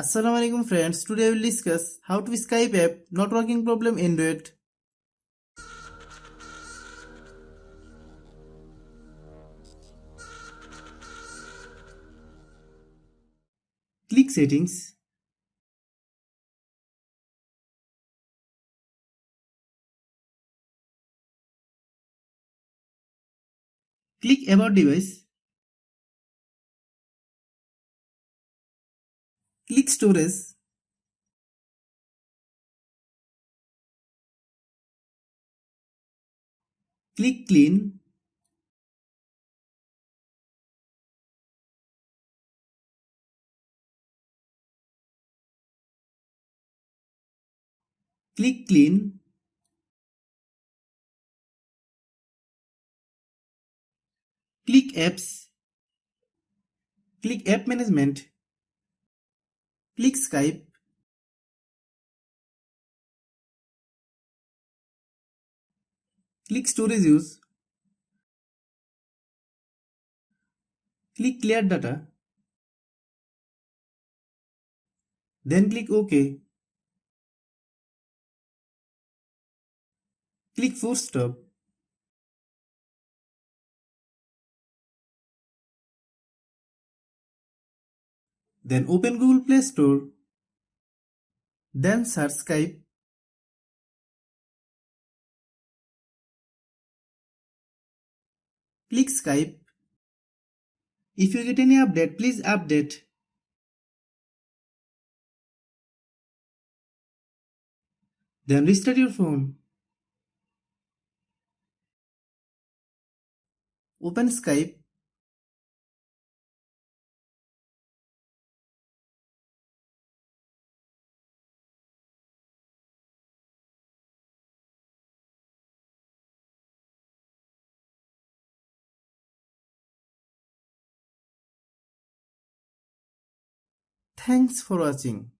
Assalamualaikum friends, today we will discuss how to Skype app not working problem Android. Click settings, click about device, click storage, click clean, click clean, click apps, click app management, click Skype, click storage use, click clear data, then click OK, click force stop, then open Google Play Store, then search Skype, click Skype. If you get any update, please update. Then restart your phone. Open Skype. Thanks for watching.